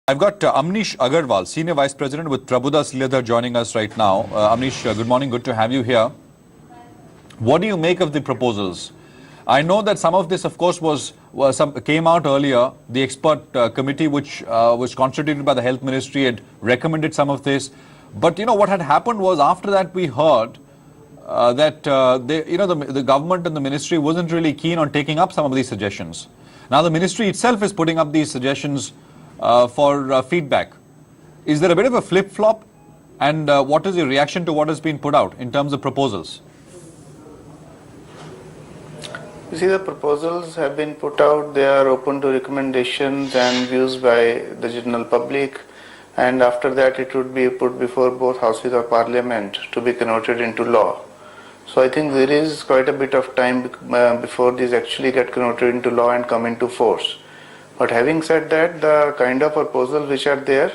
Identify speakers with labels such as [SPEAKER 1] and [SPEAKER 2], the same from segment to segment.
[SPEAKER 1] I've got Amnish Agarwal, Senior Vice President with Prabhudas Lilladher joining us right now. Amnish, good morning. Good to have you here. What do you make of the proposals? I know that some of this, of course, came out earlier. The expert committee, which was constituted by the Health Ministry, had recommended some of this. But, what had happened was after that we heard that the government and the ministry wasn't really keen on taking up some of these suggestions. Now, the ministry itself is putting up these suggestions for feedback. Is there a bit of a flip-flop? And what is your reaction to what has been put out in terms of proposals?
[SPEAKER 2] You see, the proposals have been put out. They are open to recommendations and views by the general public. And after that, it would be put before both houses of parliament to be converted into law. So I think there is quite a bit of time before these actually get converted into law and come into force. But having said that, the kind of proposals which are there,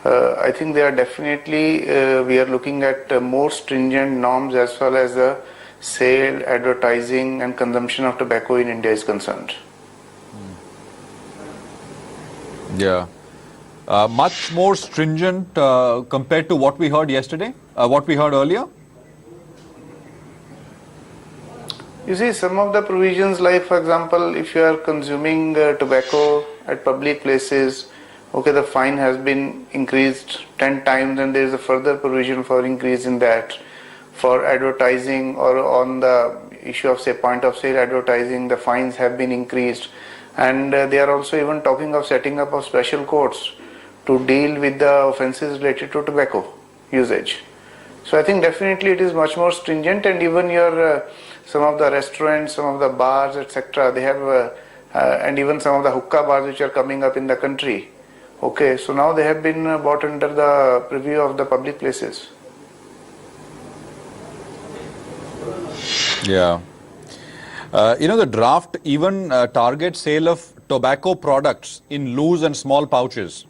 [SPEAKER 2] I think they are definitely, we are looking at more stringent norms as far as the sale, advertising and consumption of tobacco in India is concerned.
[SPEAKER 1] Yeah. Much more stringent compared to what we heard yesterday, what we heard earlier?
[SPEAKER 2] You see, some of the provisions, like for example, if you are consuming tobacco at public places, okay, the fine has been increased 10 times and there is a further provision for increase in that. For advertising or on the issue of say point of sale advertising, the fines have been increased, and they are also even talking of setting up of special courts to deal with the offences related to tobacco usage. So I think definitely it is much more stringent, and even your some of the restaurants, some of the bars, etc. they have and even some of the hookah bars which are coming up in the country. Okay, so now they have been brought under the purview of the public places.
[SPEAKER 1] Yeah. The draft even targets sale of tobacco products in loose and small pouches.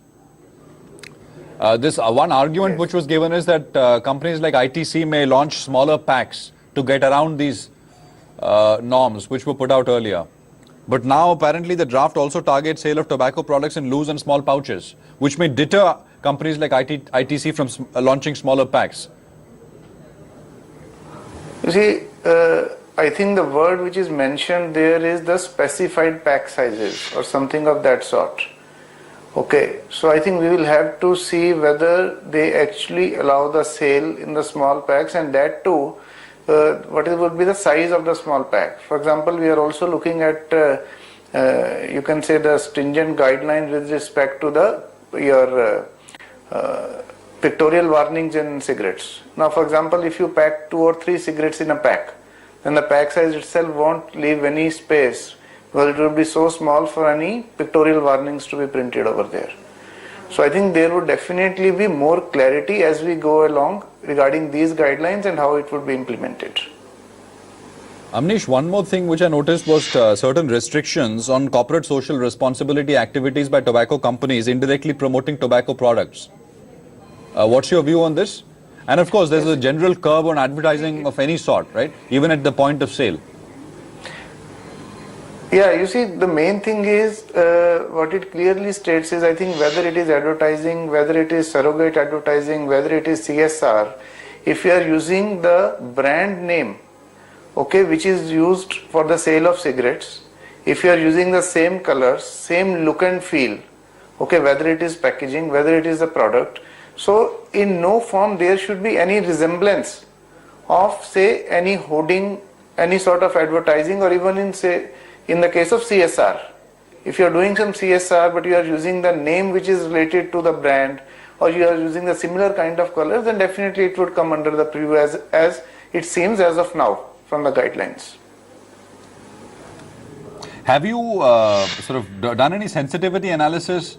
[SPEAKER 1] This one argument which was given is that companies like ITC may launch smaller packs to get around these norms which were put out earlier. But now apparently the draft also targets sale of tobacco products in loose and small pouches, which may deter companies like ITC from launching smaller packs.
[SPEAKER 2] You see, I think the word which is mentioned there is the specified pack sizes or something of that sort. Okay, so I think we will have to see whether they actually allow the sale in the small packs, and that too, would be the size of the small pack. For example, we are also looking at, you can say, the stringent guidelines with respect to your pictorial warnings in cigarettes. Now, for example, if you pack 2 or 3 cigarettes in a pack, then the pack size itself won't leave any space. Well, it will be so small for any pictorial warnings to be printed over there. So I think there would definitely be more clarity as we go along regarding these guidelines and how it would be implemented.
[SPEAKER 1] Amnish, one more thing which I noticed was certain restrictions on corporate social responsibility activities by tobacco companies indirectly promoting tobacco products. What's your view on this? And of course, there's a general curb on advertising of any sort, right? Even at the point of sale.
[SPEAKER 2] Yeah, you see, the main thing is what it clearly states is, I think, whether it is advertising, whether it is surrogate advertising, whether it is CSR, if you are using the brand name, okay, which is used for the sale of cigarettes, if you are using the same colors, same look and feel, okay, whether it is packaging, whether it is the product, so in no form there should be any resemblance of, say, any hoarding, any sort of advertising, or even in, say, in the case of CSR, if you are doing some CSR but you are using the name which is related to the brand, or you are using the similar kind of colors, then definitely it would come under the preview as it seems as of now from the guidelines.
[SPEAKER 1] Have you sort of done any sensitivity analysis,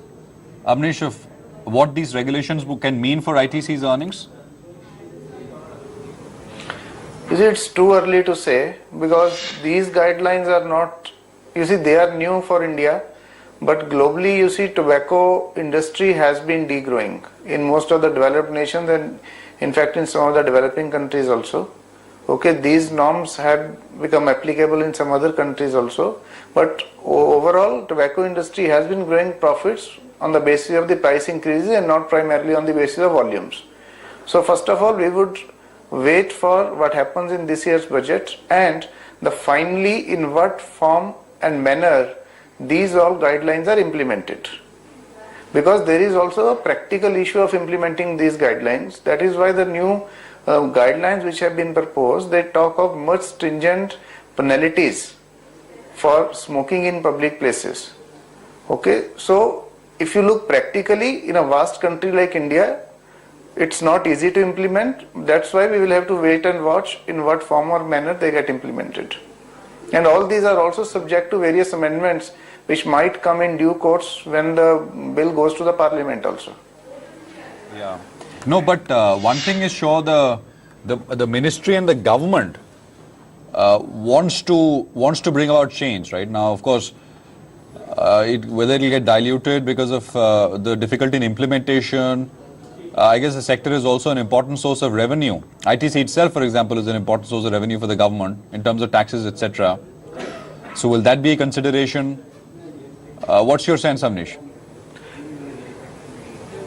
[SPEAKER 1] Amnish, of what these regulations can mean for ITC's earnings?
[SPEAKER 2] You see, it's too early to say, because these guidelines are not, you see, they are new for India, but globally, you see, tobacco industry has been degrowing in most of the developed nations, and in fact in some of the developing countries also. Okay, these norms have become applicable in some other countries also, but overall tobacco industry has been growing profits on the basis of the price increases and not primarily on the basis of volumes. So first of all, we would wait for what happens in this year's budget and finally in what form and manner these all guidelines are implemented. Because there is also a practical issue of implementing these guidelines. That is why the new guidelines which have been proposed, they talk of much stringent penalties for smoking in public places. Okay, so if you look practically in a vast country like India, it's not easy to implement. That's why we will have to wait and watch in what form or manner they get implemented. And all these are also subject to various amendments which might come in due course when the bill goes to the parliament also.
[SPEAKER 1] Yeah. No, but one thing is sure, the ministry and the government wants to bring about change right now. Of course, whether it will get diluted because of the difficulty in implementation. I guess the sector is also an important source of revenue. ITC itself, for example, is an important source of revenue for the government in terms of taxes, etc. So will that be a consideration? What's your sense, Amnish?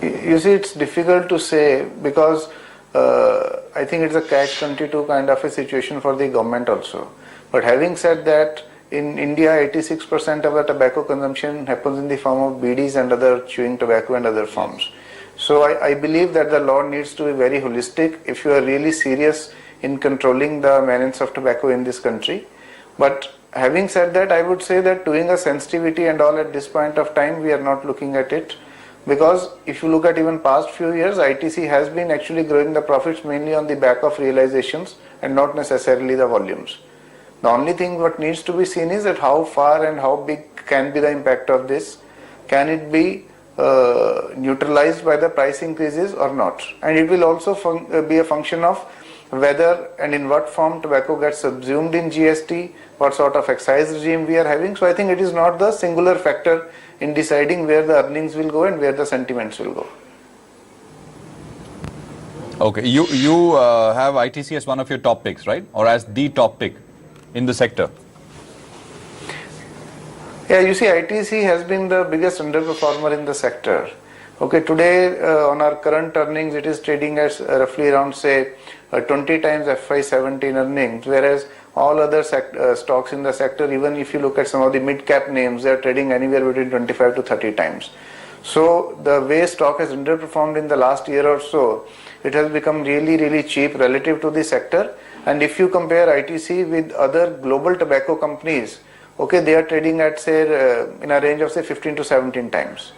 [SPEAKER 2] You see, it's difficult to say because I think it's a catch-22 kind of a situation for the government also. But having said that, in India, 86% of the tobacco consumption happens in the form of BDs and other chewing tobacco and other forms. So I believe that the law needs to be very holistic if you are really serious in controlling the maintenance of tobacco in this country. But having said that, I would say that doing a sensitivity and all at this point of time, we are not looking at it. Because if you look at even past few years, ITC has been actually growing the profits mainly on the back of realizations and not necessarily the volumes. The only thing what needs to be seen is that how far and how big can be the impact of this. Can it be neutralized by the price increases or not? And it will also be a function of whether and in what form tobacco gets subsumed in GST, what sort of excise regime we are having. So I think it is not the singular factor in deciding where the earnings will go and where the sentiments will go.
[SPEAKER 1] Okay, you have ITC as one of your top picks, right? Or as the top pick in the sector?
[SPEAKER 2] Yeah, you see, ITC has been the biggest underperformer in the sector. Okay, today on our current earnings, it is trading at roughly around say 20 times FY17 earnings, whereas all other stocks in the sector, even if you look at some of the mid-cap names, they are trading anywhere between 25 to 30 times. So the way stock has underperformed in the last year or so, it has become really cheap relative to the sector. And if you compare ITC with other global tobacco companies, okay, they are trading at say in a range of say 15 to 17 times.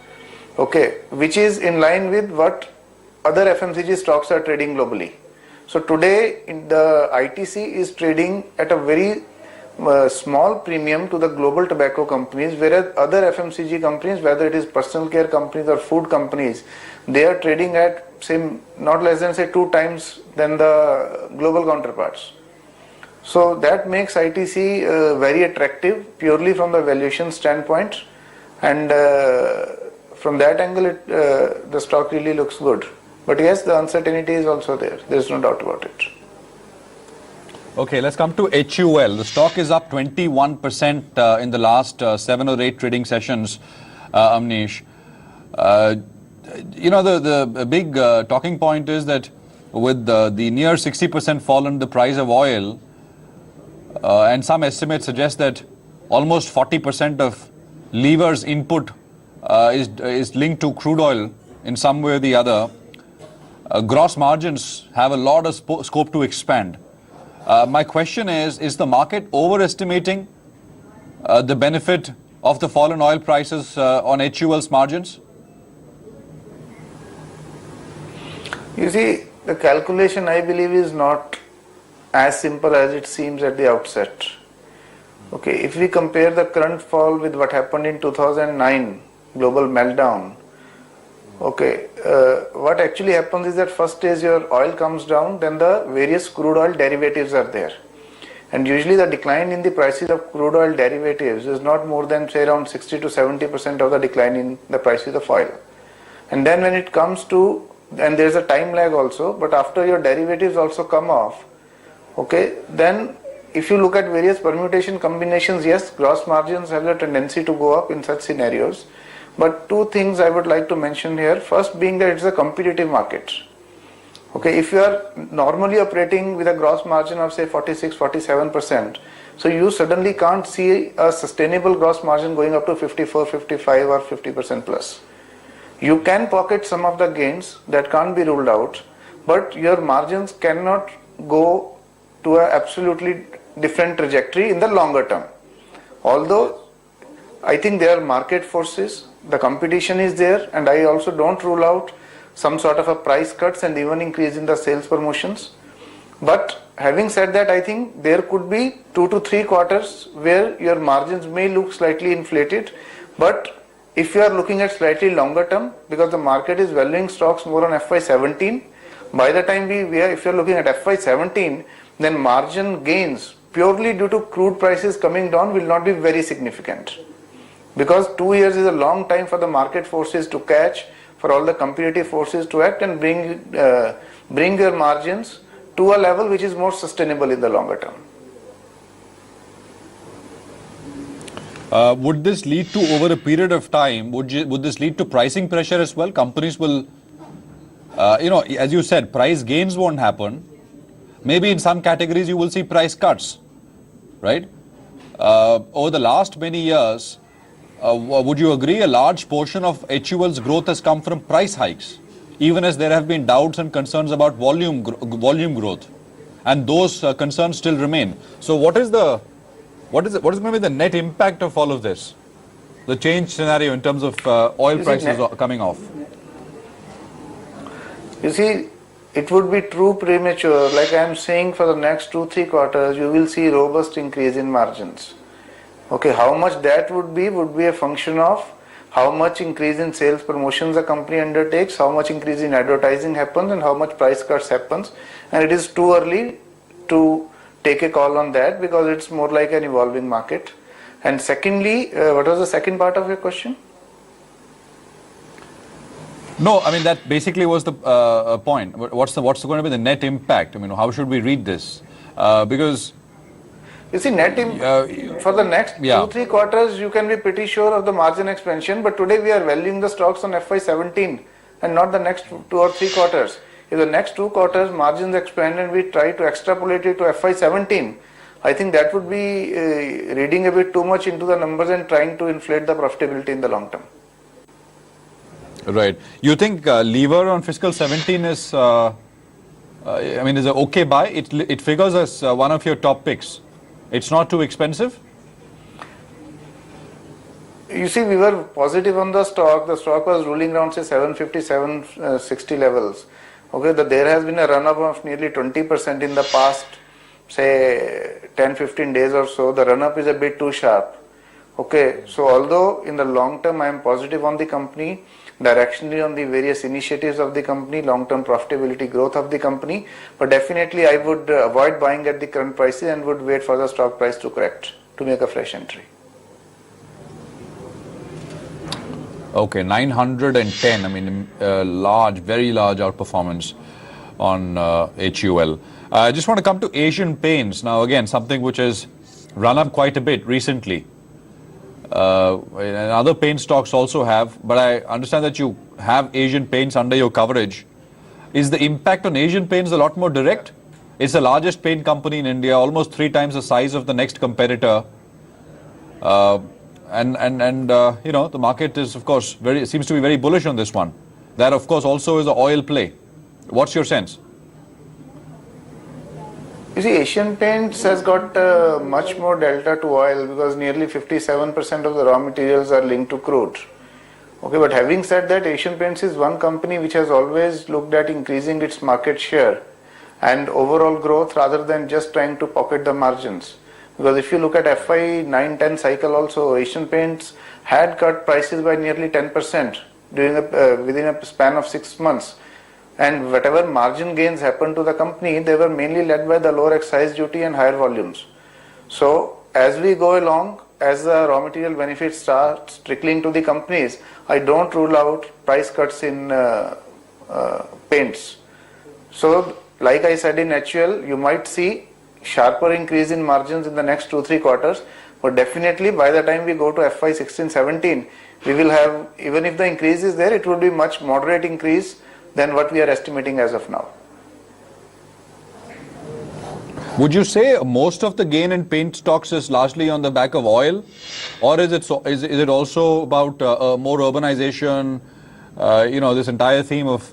[SPEAKER 2] Okay, which is in line with what other FMCG stocks are trading globally. So today the ITC is trading at a very small premium to the global tobacco companies, whereas other FMCG companies, whether it is personal care companies or food companies, they are trading at say not less than say 2 times than the global counterparts. So that makes ITC very attractive purely from the valuation standpoint, and from that angle the stock really looks good. But yes, the uncertainty is also there. There is no doubt about it.
[SPEAKER 1] Okay, let's come to HUL. The stock is up 21% in the last 7 or 8 trading sessions, Amnish. You know, the big talking point is that with the near 60% fall in the price of oil, and some estimates suggest that almost 40% of levers input is linked to crude oil in some way or the other. Gross margins have a lot of scope to expand. My question is the market overestimating the benefit of the fall in oil prices on HUL's margins?
[SPEAKER 2] You see, the calculation I believe is not as simple as it seems at the outset. Okay, if we compare the current fall with what happened in 2009 global meltdown, okay, what actually happens is that first is your oil comes down, then the various crude oil derivatives are there. And usually the decline in the prices of crude oil derivatives is not more than say around 60 to 70% of the decline in the prices of oil. And then when it comes to, and there's a time lag also, but after your derivatives also come off, Okay, then if you look at various permutation combinations, yes, gross margins have a tendency to go up in such scenarios. But two things I would like to mention here. First being that it's a competitive market. Okay, if you are normally operating with a gross margin of say 46, 47%, so you suddenly can't see a sustainable gross margin going up to 54, 55 or 50% plus. You can pocket some of the gains, that can't be ruled out, but your margins cannot go to an absolutely different trajectory in the longer term. Although I think there are market forces, the competition is there, and I also don't rule out some sort of a price cuts and even increase in the sales promotions. But having said that, I think there could be 2 to 3 quarters where your margins may look slightly inflated, but if you are looking at slightly longer term, because the market is valuing stocks more on FY17, by the time if you are looking at FY17, then margin gains purely due to crude prices coming down will not be very significant. Because 2 years is a long time for the market forces to catch, for all the competitive forces to act and bring your margins to a level which is more sustainable in the longer term.
[SPEAKER 1] Would this lead to, over a period of time, would this lead to pricing pressure as well? Companies will, as you said, price gains won't happen. Maybe in some categories you will see price cuts, right? Over the last many years, would you agree a large portion of HUL's growth has come from price hikes, even as there have been doubts and concerns about volume growth, and those concerns still remain. So what is going to be the net impact of all of this? The change scenario in terms of oil prices coming off?
[SPEAKER 2] You see, it would be too premature. Like I am saying, for the next 2-3 quarters, you will see robust increase in margins. Okay, how much that would be a function of how much increase in sales promotions a company undertakes, how much increase in advertising happens, and how much price cuts happens. And it is too early to take a call on that because it's more like an evolving market. And secondly, what was the second part of your question?
[SPEAKER 1] No, I mean that basically was the point. What's going to be the net impact? I mean, how should we read this? Because
[SPEAKER 2] you see, for the next 2-3 quarters, you can be pretty sure of the margin expansion. But today we are valuing the stocks on FY17 and not the next 2 or 3 quarters. If the next 2 quarters margins expand and we try to extrapolate it to FY17, I think that would be reading a bit too much into the numbers and trying to inflate the profitability in the long term.
[SPEAKER 1] Right. You think lever on fiscal 17 is, is an okay buy? It figures as one of your top picks. It's not too expensive?
[SPEAKER 2] You see, we were positive on the stock. The stock was ruling around, say, 750, 760 levels. Okay, there has been a run-up of nearly 20% in the past, say, 10-15 days or so. The run-up is a bit too sharp. Okay, so although in the long term I am positive on the company, directionally on the various initiatives of the company, long-term profitability growth of the company, but definitely I would avoid buying at the current prices and would wait for the stock price to correct to make a fresh entry.
[SPEAKER 1] Okay, 910, I mean, very large outperformance on HUL. I just want to come to Asian Paints. Now again, something which has run up quite a bit recently. And other paint stocks also have, but I understand that you have Asian Paints under your coverage. Is the impact on Asian Paints a lot more direct? It's the largest paint company in India, almost 3 times the size of the next competitor. The market is, of course, seems to be very bullish on this one. That, of course, also is an oil play. What's your sense?
[SPEAKER 2] You see, Asian Paints has got much more delta to oil because nearly 57% of the raw materials are linked to crude. Okay, but having said that, Asian Paints is one company which has always looked at increasing its market share and overall growth rather than just trying to pocket the margins. Because if you look at FY9-10 cycle also, Asian Paints had cut prices by nearly 10% within a span of 6 months. And whatever margin gains happened to the company, they were mainly led by the lower excise duty and higher volumes. So as we go along, as the raw material benefits start trickling to the companies, I don't rule out price cuts in paints. So like I said, in HUL, you might see sharper increase in margins in the next 2-3 quarters, but definitely by the time we go to FY 16-17, we will have, even if the increase is there, it will be much moderate increase than what we are estimating as of now.
[SPEAKER 1] Would you say most of the gain in paint stocks is largely on the back of oil, or is it also about more urbanization? This entire theme of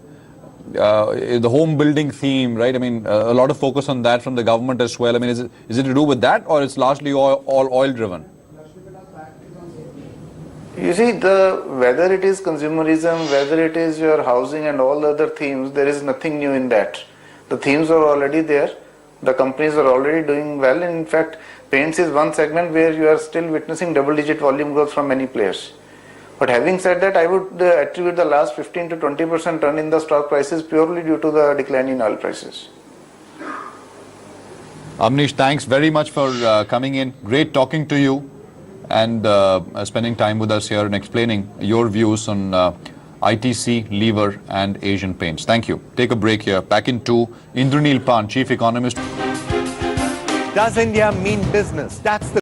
[SPEAKER 1] the home building theme, right? I mean, a lot of focus on that from the government as well. I mean, is it to do with that, or it's largely all oil driven?
[SPEAKER 2] You see, whether it is consumerism, whether it is your housing and all other themes, there is nothing new in that. The themes are already there. The companies are already doing well. In fact, paints is one segment where you are still witnessing double-digit volume growth from many players. But having said that, I would attribute the last 15 to 20% turn in the stock prices purely due to the decline in oil prices.
[SPEAKER 1] Amnish, thanks very much for coming in. Great talking to you and spending time with us here and explaining your views on ITC, Lever and Asian Paints. Thank you. Take a break here. Back into Indranil Pan, Chief Economist.
[SPEAKER 3] Does India mean business? That's the